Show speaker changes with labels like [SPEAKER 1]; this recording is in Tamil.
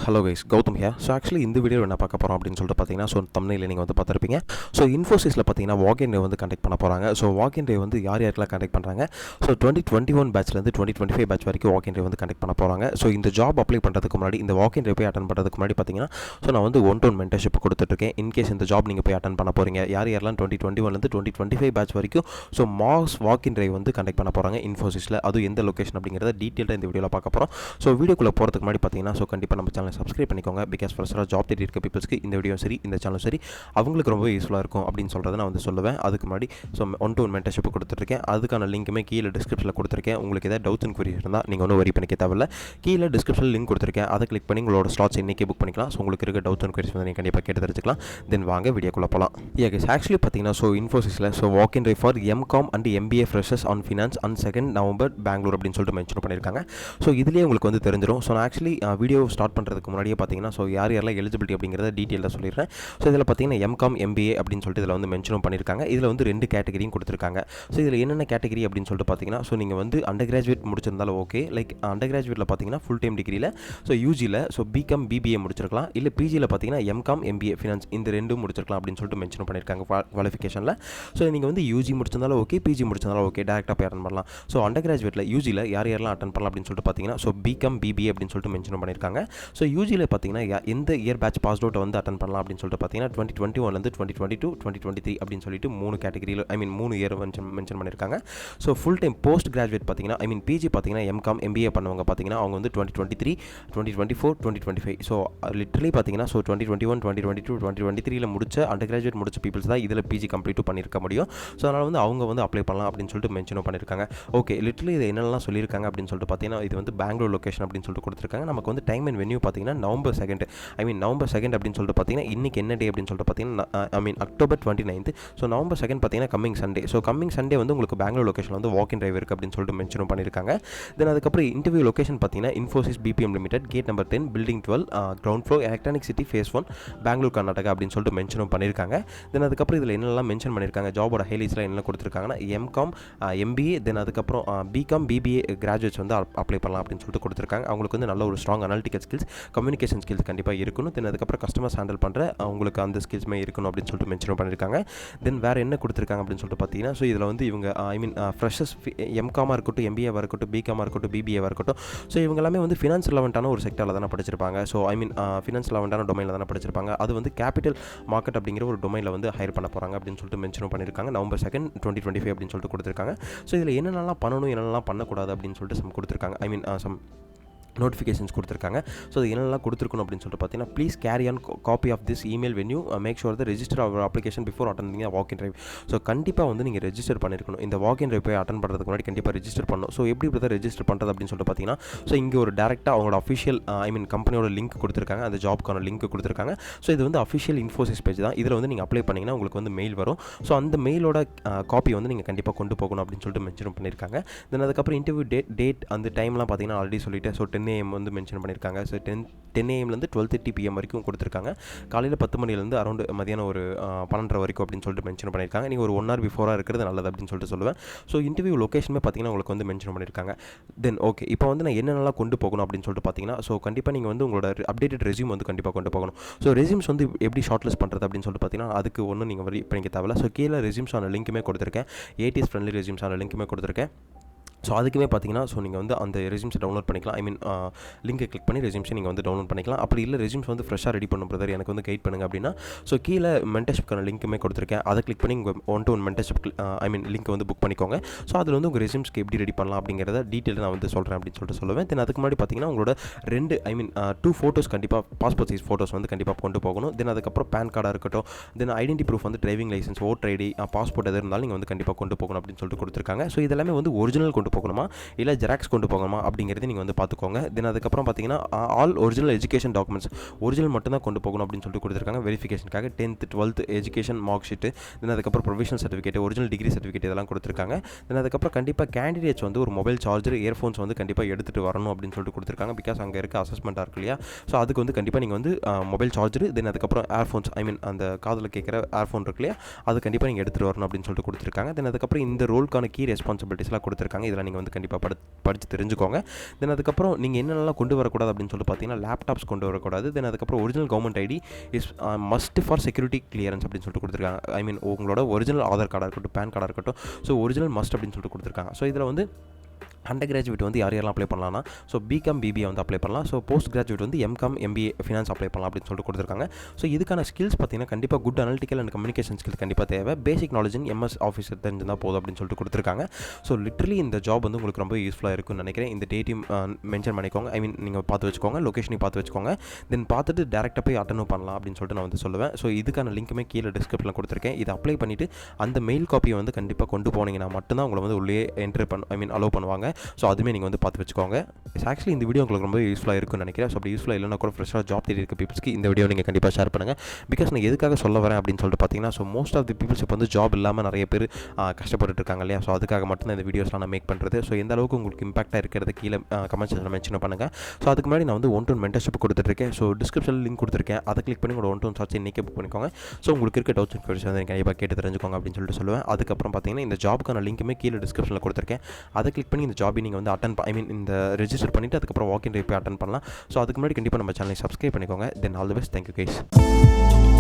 [SPEAKER 1] Hello guys, Gowtham here. So actually இந்த வீடியோ என்ன பார்க்க போகிறோம் அப்படின்னு சொல்லிட்டு பார்த்தீங்கன்னா thumbnail நீங்கள் வந்து பார்த்துருப்பீங்க. ஸோ இன்ஃபோசிஸில் பார்த்தீங்கன்னா வாக்-இன் டே வந்து கண்டக்ட் பண்ண போகிறாங்க. ஸோ வாக்-இன் டே வந்து யார் யாருக்கெல்லாம் கண்டக்ட் பண்ணுறாங்க, ஸோ 2021 பேட்ச்லேருந்து 2025 பேட்ச் வரைக்கும் வாக்-இன் டே வந்து கண்டக்ட் பண்ண போகிறாங்க. ஸோ இந்த ஜாப் அப்ளை பண்ணுறதுக்கு முன்னாடி, இந்த வாக்-இன் டே போய் அட்டன் பண்ணுறதுக்கு முன்னாடி பார்த்தீங்கன்னா ஸோ நான் வந்து ஒன் மென்டர்ஷிப் கொடுத்துட்ருக்கேன். இன்கேஸ் இந்த ஜாப் நீங்கள் போய் அட்டன் பண்ண போகிறீங்க, யாரெல்லாம் 2021லேருந்து 2025 பேட்ச் வரைக்கும் ஸோ மாஸ் வாக்-இன் டே வந்து கண்டக்ட் பண்ண போகிறாங்க இன்ஃபோசிஸில். அது எந்த லொக்கேஷன் அப்படிங்கிறத டீட்டெயிலாக இந்த வீடியோவில் பார்க்க போகிறோம். ஸோ வீடியோக்குள்ளே போகிறதுக்கு முன்னாடி பார்த்தீங்கன்னா ஸோ கண்டிப்பாக நம்ம சேனலை சப்ஸ்கிரைப் பண்ணிக்கோங்க. பிகாஸ் ஃபர்ஸ்ட்டாக ஜாப் தேடி இருக்க பீப்புள்ஸ்க்கு இந்த வீடியோ சரி, இந்த சேனலும் சரி, அவங்களுக்கு ரொம்ப யூஸ்ஃபுல்லாக இருக்கும் அப்படின்னு சொல்கிறத நான் வந்து சொல்லுவேன். அதுக்கு முன்னாடி ஸோ ஒன் மென்டர்ஷிப் கொடுத்துருக்கேன். அதுக்கான லிங்க்குமே கீழே டிஸ்கிரிப்ஷனில் கொடுத்துருக்கேன். உங்களுக்கு ஏதாவது டவுட்ஸ் அண்ட் குவரிஸ் இருந்தால் நீங்கள் ஒன்றும் வரி பண்ணிக்க தேவையில்ல. கீழே டிஸ்கிரிப்ஷனில் லிங்க் கொடுத்துருக்கேன். அதை கிளிக் பண்ணி உங்களோட ஸ்லாட்ஸ் இன்றைக்கே புக் பண்ணிக்கலாம். ஸோ உங்களுக்கு இருக்க டவுட்ஸ் அண்ட் குவரிஸ் வந்து நீங்கள் கண்டிப்பாக கேட்டு தெரிஞ்சுக்கலாம். தென் வாங்க வீடியோக்குள்ளே போகலாம். ஆக்சுவலி பார்த்தீங்கன்னா ஸோ இன்ஃபோசிஸில் so walk-in day for MCom and MBA freshers on finance on 2nd November Bangalore அப்படின்னு சொல்லிட்டு மென்ஷன் பண்ணியிருக்காங்க. ஸோ இதுலேயே உங்களுக்கு வந்து தெரிஞ்சிடும். ஸோ நான் ஆக்சுவலி வீடியோ ஸ்டார்ட் பண்ணுறதுக்கு முன்னாடியே பார்த்தீங்கன்னா ஸோ யாரெல்லாம் எலிஜிபிலிட்டி அப்படிங்கிறத டீட்டெயிலாக சொல்லிடுறேன். ஸோ இதில் பார்த்தீங்கன்னா எம்காம் எம்பிஏ அப்படின்னு சொல்லிட்டு இதில் வந்து மென்ஷனும் பண்ணியிருக்காங்க. இதில் வந்து 2 கேட்டகரியும் கொடுத்துருக்காங்க. ஸோ இதில் என்னென்ன கேட்டகரி அப்படின்னு சொல்லிட்டு பார்த்தீங்கன்னா ஸோ நீங்கள் வந்து அண்டர் கிராஜுவேட் முடிச்சிருந்தாலும் ஓகே, லைக் அண்டர் கிராஜுவேட்டில் பார்த்தீங்கன்னா ஃபுல் டைம் டிகிரியில் ஸோ யூஜியில் ஸோ பிகாம் பிபிஏ முடிச்சிருக்கலாம், இல்லை பிஜியில் பார்த்தீங்கன்னா எம்காம் எம்பிஏ ஃபினான்ஸ் இந்த 2 முடிச்சிருக்கலாம் அப்படின்னு சொல்லிட்டு மென்ஷன் பண்ணியிருக்காங்க குவாலிஃபிகேஷனில். ஸோ நீங்கள் வந்து யூஜி முடிச்சிருந்தாலும் ஓகே, பிஜி முடிச்சிருந்தாலும் ஓகே, டேரெக்டாக போய் அட்டன் பண்ணலாம். ஸோ அண்டர் கிராஜுவேட்டில் யூஜியில் யாரெல்லாம் அட்டன் பண்ணலாம் அப்படின்னு சொல்லிட்டு பார்த்தீங்கன்னா ஸோ பிகாம் பிபிஏ அப்படின்னு சொல்லிட்டு மென்ஷன் பண்ணியிருக்காங்க. ஸோ யூஜியில் பார்த்தீங்கன்னா எந்த இயர் பேட்ச் பாஸ் அவுட் வந்து அட்டன் பண்ணலாம் அப்படின்னு சொல்லிட்டு பார்த்தீங்கன்னா 2021லேருந்து 2022 2023 அப்படின்னு சொல்லிட்டு 3 கேட்டகரியில் 3 இயர் மென்ஷன் பண்ணியிருக்காங்க. So full time post graduate பார்த்தீங்கன்னா பிஜி பார்த்தீங்கன்னா எம்காம் எம்பிஏ பண்ணவங்க பார்த்தீங்கன்னா அவங்க வந்து 2023 2024 2025 ஸோ லிட்டரலி பார்த்தீங்கன்னா ஸோ 2021 2022 2023 முடிச்ச அண்டர் கிராஜுவேட் முடிச்ச பீப்புள்ஸ் தான் இதில் பிஜி கம்ப்ளீட் பண்ணியிருக்க முடியும். ஸோ அதனால் வந்து அவங்க வந்து அப்ளை பண்ணலாம் அப்படின்னு சொல்லிட்டு மென்ஷனும் பண்ணியிருக்காங்க. ஓகே, லிட்டரலி இது என்னெல்லாம் சொல்லியிருக்காங்க அப்படின்னு சொல்லிட்டு பார்த்தீங்கன்னா இது வந்து பெங்களூர் லொக்கேஷன் அப்படின்னு சொல்லிட்டு கொடுத்துருக்காங்க. நமக்கு வந்து டைம் அண்ட் வென்யூ பார்த்தீங்கன்னா November 2 அப்படின்னு சொல்லிட்டு பார்த்தீங்கன்னா இன்றைக்கி என்ன டே அப்படின்னு சொல்லிட்டு பார்த்தீங்கன்னா October 29th. ஸோ November 2 பார்த்தீங்கன்னா coming Sunday. So coming Sunday வந்து உங்களுக்கு பெங்களூர் லொக்கேஷன் வந்து வாக்-இன் டிரைவ் இருக்குது அப்படின்னு சொல்லிட்டு மென்ஷனும் பண்ணியிருக்காங்க. தென் அதுக்கப்புறம் இன்டர்வியூ லொக்கேஷன் பார்த்தீங்கன்னா Infosys BPM limited, gate number 10, building 12, ground floor, Electronic City, phase 1, Bangalore Karnataka அப்படின்னு சொல்லிட்டு மென்ஷனும் பண்ணியிருக்காங்க. தென் அதுக்கப்புறம் இதில் என்னெல்லாம் மென்ஷன் பண்ணியிருக்காங்க, ஜாபோட ஹைலைட்ஸ்லாம் என்ன கொடுத்துருக்காங்கன்னா எம்காம் எம்பிஏ, தென் அதுக்கப்புறம் பிகாம் பிபிஏ கிராஜுவேட்ஸ் வந்து அப்ளை பண்ணலாம் அப்படின்னு சொல்லிட்டு கொடுத்துருக்காங்க. அவங்களுக்கு வந்து நல்ல ஒரு strong analytical skills, communication skills கண்டிப்பாக இருக்கணும். தென் அதுக்கப்புறம் கஸ்டமர்ஸ் ஹேண்டில் பண்ணுற அவங்களுக்கு அந்த ஸ்கில்ஸுமே இருக்கணும் அப்படின்னு சொல்லிட்டு மென்ஷன் பண்ணியிருக்காங்க. தென் வேறு என்ன கொடுத்துருக்காங்க அப்படின்னு சொல்லிட்டு பார்த்தீங்கன்னா ஸோ இதில் வந்து இவங்க ஃப்ரெஷர்ஸ் எம்காமாக இருக்கட்டும், எம்பிஏவாக இருக்கட்டும், பிகாமாக இருக்கட்டும், பிபிஏவாக இருக்கட்டும், ஸோ இவங்க எல்லாமே வந்து ஃபினான்ஸ் ரிலவெண்ட்டான ஒரு செக்டரில் தானே படிச்சிருப்பாங்க. ஸோ ஃபினான்ஸ் ரிலவெண்ட்டான டொமைனில் தானே படிச்சிருப்பாங்க. அது வந்து கேபிட்டல் மார்க்கெட் அப்படிங்கிற ஒரு டொமைனில் வந்து ஹையர் பண்ண போகிறாங்க அப்படின்னு சொல்லிட்டு மென்ஷன் பண்ணியிருக்காங்க. November 2 2025 அப்படின்னு சொல்லிட்டு கொடுத்துருக்காங்க. ஸோ இதில் என்னென்னலாம் பண்ணணும், என்னென்னலாம் பண்ணக்கூடாது அப்படின்னு சொல்லிட்டு சம் கொடுத்துருக்காங்க. சம் நோட்டிஃபிகேஷன்ஸ் கொடுத்துருக்காங்க. ஸோ அது என்னெல்லாம் கொடுத்துருக்கணும் அப்படின்னு சொல்லிட்டு பார்த்தீங்கன்னா please carry on copy of this email when you make sure the register our application before attending walk-in drive. So கண்டிப்பாக வந்து நீங்கள் ரெஜிஸ்டர் பண்ணியிருக்கணும். இந்த வாக்-இன் டிரைவ் போய் அட்டன் பண்ணுறதுக்கு முன்னாடி கண்டிப்பாக ரெஜிஸ்டர் பண்ணணும். ஸோ எப்படி தான் ரெஜிஸ்டர் பண்ணுறது அப்படின்னு சொல்லிட்டு பார்த்தீங்கன்னா ஸோ இங்கே ஒரு டேரெக்டாக அவங்களோட அஃபிஷியல் கம்பெனியோட லிங்க் கொடுத்துருக்காங்க, அந்த ஜாப்க்கான லிங்க் கொடுத்துருக்காங்க. ஸோ இது வந்து அஃபிஷியல் இன்ஃபோசிஸ் பேஜ் தான். இதில் வந்து நீங்கள் அப்ளை பண்ணிங்கன்னா உங்களுக்கு வந்து மெயில் வரும். ஸோ அந்த மெயிலோட காப்பி வந்து நீங்கள் கண்டிப்பாக கொண்டு போகணும் அப்படின்னு சொல்லிட்டு மென்ஷன் பண்ணியிருக்காங்க. தென் அதுக்கப்புறம் இன்டர்வியூ டேட் அந்த டைம்லாம் பார்த்தீங்கன்னா ஆல்ரெடி சொல்லிட்டு ஸோ 10 AM வந்து மென்ஷன் பண்ணியிருக்காங்க. ஸோ 10 AM to 12:30 PM வரைக்கும் கொடுத்துருக்காங்க. காலையில் 10 மணிலேருந்து அரௌண்ட் மதியானம் ஒரு 12:30 வரைக்கும் அப்படின்னு சொல்லிட்டு மென்ஷன் பண்ணியிருக்காங்க. நீங்கள் ஒரு 1 hour பிஃபோராக இருக்கிறது நல்லது அப்படின்னு சொல்லிட்டு சொல்லுவேன். ஸோ இன்டர்வியூ லொக்கேஷனுமே பார்த்தீங்கன்னா உங்களுக்கு வந்து மென்ஷன் பண்ணியிருக்காங்க. தென் ஓகே, இப்போ வந்து நான் என்னென்னலாம் கொண்டு போகணும் அப்படின்னு சொல்லிட்டு பார்த்தீங்கன்னா ஸோ கண்டிப்பாக நீங்கள் வந்து உங்களோட அப்டேட்டட் ரெஸ்யூம் வந்து கண்டிப்பாக கொண்டு போகணும். ஸோ ரெஸ்யூம்ஸ் வந்து எப்படி ஷார்ட் லிஸ்ட் பண்ணுறது அப்படின்னு சொல்லிட்டு பார்த்தீங்கன்னா அதுக்கு ஒன்றும் நீங்கள் வரி பண்ணிக்க தேவையில்ல. ஸோ கீழே ரெஸ்யூம்ஸ் ஆன லிங்க்குமே கொடுத்துருக்கேன், ATS ஃப்ரெண்ட்லி ரெஸ்யூம்ஸ் ஆன லிங்க்குமே கொடுத்துருக்கேன். ஸோ அதுக்குமே பார்த்தீங்கன்னா ஸோ நீங்கள் வந்து அந்த ரெஸ்யூம்ஸை டவுன்லோட் பண்ணிக்கலாம். லிங்கை கிளிக் பண்ணி ரெஸ்யூம்ஸை நீங்கள் வந்து டவுன்லோட் பண்ணிக்கலாம். அப்படி இல்லை ரெஸ்யூம்ஸ் வந்து ஃப்ரெஷ்ஷாக ரெடி பண்ணும் பிரதர், எனக்கு வந்து கைட் பண்ணுங்க அப்படின்னா ஸோ கீழே மென்டர்ஷிப்க்கான லிங்க்குமே கொடுத்துருக்கேன். அதை கிளிக் பண்ணி உங்கள் ஒன் மென்டர்ஷிப் லிங்க் வந்து புக் பண்ணிக்கோங்க. ஸோ அதில் வந்து உங்கள் ரெஸ்யூம்ஸ்க்கு எப்படி ரெடி பண்ணலாம் அப்படிங்கிறத டீட்டெயில் நான் வந்து சொல்கிறேன் அப்படின்னு சொல்லிட்டு சொல்லுவேன். தென் அதுக்கு முன்னாடி பார்த்தீங்கன்னா உங்களோட 2 ஃபோட்டோஸ் கண்டிப்பாக பாஸ்போர்ட் சைஸ் ஃபோட்டோஸ் வந்து கண்டிப்பாக கொண்டு போகணும். தென் அதுக்கப்புறம் பேன் கார்டாக இருக்கட்டும், தென் ஐடென்டி ப்ரூஃப் வந்து driving licence, voter ID, passport எது இருந்தாலும் நீங்கள் வந்து கண்டிப்பாக கொண்டு போகணும் அப்படின்னு சொல்லிட்டு கொடுத்துருக்காங்க. ஸோ இதெல்லாமே வந்து ஒரிஜினல் கொண்டு போகணுமா இல்லை ஜெராக்ஸ் கொண்டு போகணுமா அப்படிங்கிறது நீங்கள் வந்து பார்த்துக்கோங்க. தென் அதுக்கப்புறம் பார்த்தீங்கன்னா all original education documents original மட்டும் தான் கொண்டு போகணும் அப்படின்னு சொல்லிட்டு கொடுத்துருக்காங்க. வெரிஃபிகேஷனுக்காக 10th 12th education mark sheet, then அதுக்கப்புறம் provisional certificate, original degree certificate இதெல்லாம் கொடுத்துருக்காங்க. தென் அதுக்கப்புறம் கண்டிப்பாக கேண்டிடேட்ஸ் வந்து ஒரு மொபைல் சார்ஜர், இயர்ஃபோன்ஸ் வந்து கண்டிப்பாக எடுத்துகிட்டு வரணும் அப்படின்னு சொல்லிட்டு கொடுத்துருக்காங்க. பிகாஸ் அங்கே இருக்க அசஸ்மெண்ட்டாக இருக்கு இல்லையா. ஸோ அதுக்கு வந்து கண்டிப்பாக நீங்கள் வந்து மொபைல் சார்ஜர், தென் அதுக்கப்புறம் ஏர்ஃபோன்ஸ் அந்த காதில் கேட்குற ஏர்ஃபோன் இருக்கு இல்லையா, அது கண்டிப்பாக நீங்கள் எடுத்துகிட்டு வரணும் அப்படின்னு சொல்லிட்டு கொடுத்துருக்காங்க. தென் அதுக்கப்புறம் இந்த ரோலுக்கான கீ ரெஸ்பான்சிபிலிட்டிஸ்லாம் கொடுத்துருக்காங்க. இதெல்லாம் இதெல்லாம் நீங்கள் வந்து கண்டிப்பாக படித்து தெரிஞ்சுக்கோங்க. தென் அதுக்கப்புறம் நீங்கள் என்னென்னலாம் கொண்டு வரக்கூடாது அப்படின்னு சொல்லிட்டு பார்த்தீங்கன்னா, லேப்டாப்ஸ் கொண்டு வரக்கூடாது. தென் அதுக்கப்புறம் original government ID is must for security clearance அப்படின்னு சொல்லிட்டு கொடுத்துருக்காங்க. ஐ மீன் உங்களோட ஒரிஜினல் ஆதார் கார்டாக இருக்கட்டும், பேன் கார்டாக இருக்கட்டும், ஸோ ஒரிஜினல் மஸ்ட் அப்படின்னு சொல்லிட்டு கொடுத்துருக்காங்க. ஸோ இதில் வந்து அண்டர் கிராஜுவேட் வந்து யாரெல்லாம் அப்ளை பண்ணலாம்னா, ஸோ பிகாம் பிபிஏ வந்து அப்ளை பண்ணலாம். ஸோ போஸ்ட் கிராஜுவேட் வந்து எம்காம் எம்பிஏ ஃபினான்ஸ் அப்ளை பண்ணலாம் அப்படின்னு சொல்லிட்டு கொடுத்துருக்காங்க. ஸோ இதுக்கான ஸ்கில்ஸ் பார்த்தீங்கன்னா கண்டிப்பாக good analytical and communication skills கண்டிப்பாக தேவை. Basic knowledge in MS Office தெரிஞ்சிருந்தால் போதும் அப்படின்னு சொல்லிட்டு கொடுத்துருக்காங்க. ஸோ லிட்டரலி இந்த ஜாப் வந்து உங்களுக்கு ரொம்ப யூஸ்ஃபுல்லாக இருக்கும்னு நினைக்கிறேன். இந்த டேட்டையும் மென்ஷன் பண்ணிக்கோங்க. ஐ மீன் நீங்கள் பார்த்து வச்சுக்கோங்க, லொக்கேஷனையும் பார்த்து வச்சுக்கோங்க. தென் பார்த்துட்டு டேரெக்டாக போய் அட்டன் பண்ணலாம் அப்படின்னு சொல்லிட்டு நான் வந்து சொல்லுவேன். ஸோ இதுக்கான லிங்க்குமே கீழே டிஸ்கிரிப்ஷனில் கொடுத்துருக்கேன். இதை அப்ளை பண்ணிவிட்டு அந்த மெயில் காப்பியை வந்து கண்டிப்பாக கொண்டு போனீங்கன்னா மட்டும்தான் உங்களை வந்து உள்ளே அலோவ் பண்ணுவாங்க. ஸோ அதுவுமே நீங்கள் வந்து பார்த்து வச்சுக்கோங்க. ஆக்சுவலி இந்த வீடியோ உங்களுக்கு ரொம்ப யூஸ்ஃபுல்லாக இருக்கும்னு நினைக்கிறேன். ஸோ அப்படி யூஸ்ஃபுல்லாக இல்லைனா கூட ஃப்ரெஷ்ஷாக ஜாப் தேடி இருக்க பீப்புள்ஸ்க்கு இந்த வீடியோ நீங்கள் கண்டிப்பாக ஷேர் பண்ணுங்கள். பிகாஸ் நான் எதுக்காக சொல்ல வரேன் அப்படின்னு சொல்லிட்டு பார்த்தீங்கன்னா, so most of the peoples இப்போ வந்து ஜாப் இல்லாமல் நிறைய பேர் கஷ்டப்பட்டு இருக்காங்க இல்லையா. ஸோ அதுக்காக மட்டும் இந்த வீடியோஸ்லாம் நான் மேக் பண்ணுறது. ஸோ எந்த அளவுக்கு உங்களுக்கு இம்பாக்டாக இருக்கிறது கீழே கமெண்ட் செக்ஷனில் மென்ஷன் பண்ணுங்கள். ஸோ அதுக்கு முன்னாடி நான் வந்து 1-to-1 மென்டர்ஷிப் கொடுத்துருக்கேன். ஸோ டிஸ்கிரிப்ஷனில் லிங்க் கொடுத்துருக்கேன். அதை கிளிக் பண்ணி உங்களோட 1-to-1 சார்ஜ் இன்றைக்கே புக் பண்ணிக்கோங்க. ஸோ உங்களுக்கு இருக்க டவுட்ஸ் அண்ட் குவெரிஸ் வந்து கண்டிப்பாக கேட்டு தெரிஞ்சுக்கோங்க அப்படின்னு சொல்லிட்டு சொல்லுவேன். அதுக்கப்புறம் பார்த்தீங்கன்னா இந்த ஜாப்க்கான லிங்க்குமே கீழே டிஸ்கிரிப்ஷனில் கொடுத்துருக்கேன். அதை கிளிக் பண்ணி இந்த ஜாபை நீங்கள் வந்து இந்த ரெஜிஸ்டர் பண்ணிவிட்டு அதுக்கப்புறம் வாக் இன் போய் அட்டன் பண்ணலாம். ஸோ அதுக்கு முன்னாடி கண்டிப்பாக நம்ம சேனலை சப்ஸ்கிரைப் பண்ணிக்கோங்க. Then all the best. Thank you guys.